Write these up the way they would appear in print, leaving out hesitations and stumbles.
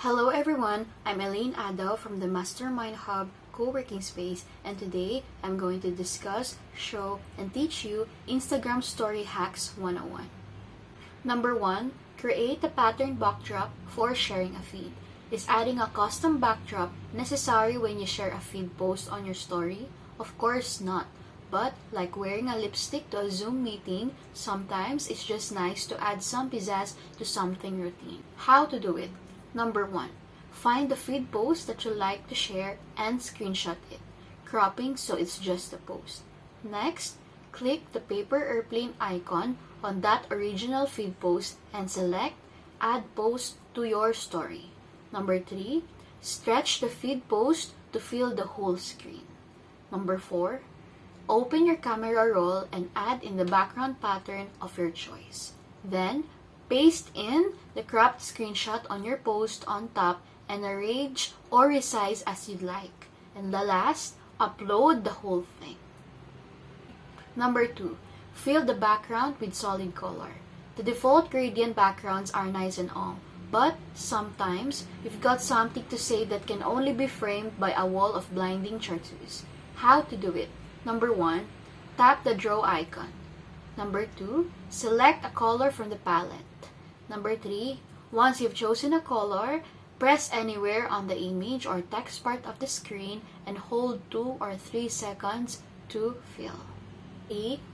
Hello everyone, I'm Elaine Ado from the Mastermind Hub co-working space, and today I'm going to discuss, show, and teach you Instagram Story Hacks 101. Number 1. Create a pattern backdrop for sharing a feed. Is adding a custom backdrop necessary when you share a feed post on your story? Of course not. But like wearing a lipstick to a Zoom meeting, sometimes it's just nice to add some pizzazz to something routine. How to do it? Number 1. Find the feed post that you like to share and screenshot it, cropping so it's just a post. Next, click the paper airplane icon on that original feed post and select Add Post to your story. Number 3. Stretch the feed post to fill the whole screen. Number 4. Open your camera roll and add in the background pattern of your choice. Then, paste in the cropped screenshot on your post on top and arrange or resize as you'd like. And the last, upload the whole thing. Number 2. Fill the background with solid color. The default gradient backgrounds are nice and all, but sometimes you've got something to say that can only be framed by a wall of blinding chartreuse. How to do it? Number 1. Tap the draw icon. Number 2. Select a color from the palette. Number 3. Once you've chosen a color, press anywhere on the image or text part of the screen and hold 2 or 3 seconds to fill.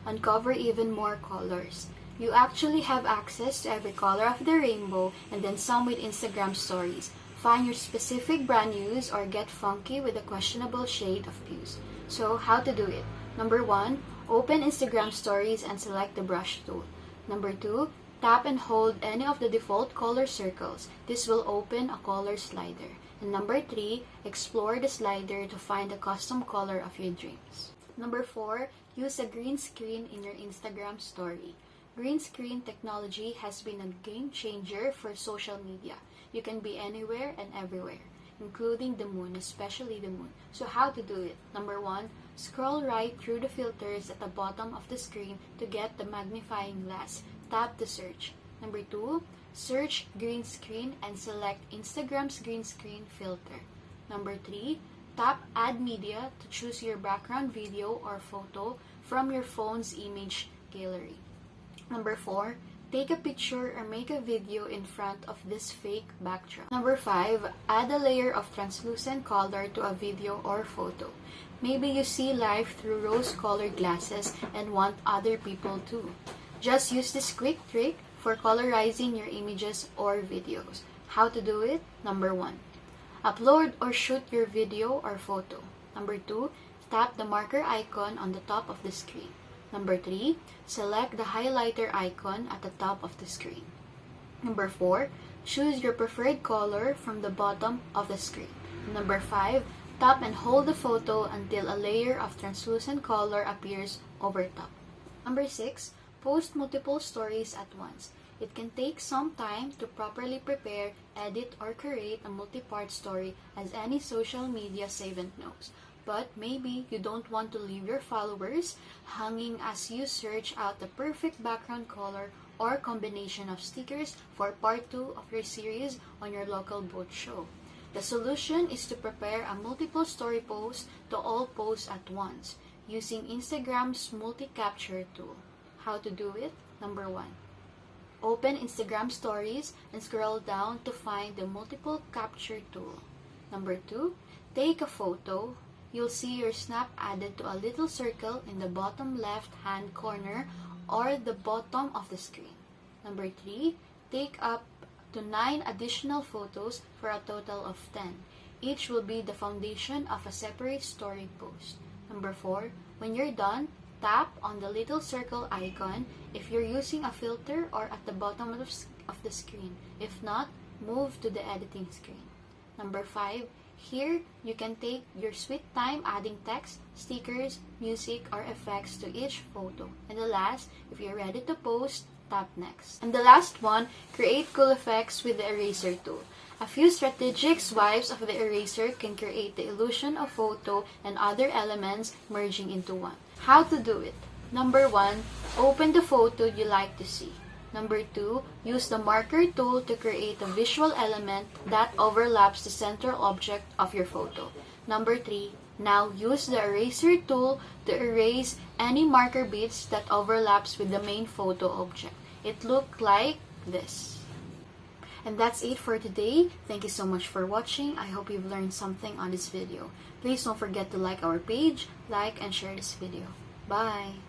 Uncover even more colors. You actually have access to every color of the rainbow and then some with Instagram stories. Find your specific brand use or get funky with a questionable shade of puce. So, how to do it? Number 1. Open Instagram stories and select the brush tool. Number 2. Tap and hold any of the default color circles. This will open a color slider. And number 3. Explore the slider to find the custom color of your dreams. Number 4. Use a green screen in your Instagram story. Green screen technology has been a game changer for social media. You can be anywhere and everywhere, including the moon, especially the moon. So how to do it? Number 1, scroll right through the filters at the bottom of the screen to get the magnifying glass. Tap the search. Number 2, search green screen and select Instagram's green screen filter. Number 3, tap add media to choose your background video or photo from your phone's image gallery. Number 4, take a picture or make a video in front of this fake backdrop. Number 5, add a layer of translucent color to a video or photo. Maybe you see life through rose-colored glasses and want other people to. Just use this quick trick for colorizing your images or videos. How to do it? Number 1, upload or shoot your video or photo. Number 2, tap the marker icon on the top of the screen. Number 3, select the highlighter icon at the top of the screen. Number 4, choose your preferred color from the bottom of the screen. Number 5, tap and hold the photo until a layer of translucent color appears over top. Number 6, post multiple stories at once. It can take some time to properly prepare, edit, or create a multi-part story, as any social media savant knows. But maybe you don't want to leave your followers hanging as you search out the perfect background color or combination of stickers for part 2 of your series on your local boat show. The solution is to prepare a multiple story post to all posts at once using Instagram's multi-capture tool. How to do it? Number 1. Open Instagram stories and scroll down to find the multiple capture tool. Number 2. Take a photo. You'll see your snap added to a little circle in the bottom left-hand corner or the bottom of the screen. Number 3, take up to 9 additional photos for a total of 10. Each will be the foundation of a separate story post. Number 4, when you're done, tap on the little circle icon if you're using a filter or at the bottom of the screen. If not, move to the editing screen. Number 5, here, you can take your sweet time adding text, stickers, music, or effects to each photo. And the last, if you're ready to post, tap next. And the last one, create cool effects with the eraser tool. A few strategic swipes of the eraser can create the illusion of photo and other elements merging into one. How to do it? Number 1, open the photo you like to see. Number 2, use the marker tool to create a visual element that overlaps the central object of your photo. Number 3, now use the eraser tool to erase any marker bits that overlaps with the main photo object. It looks like this. And that's it for today. Thank you so much for watching. I hope you've learned something on this video. Please don't forget to like our page, like, and share this video. Bye!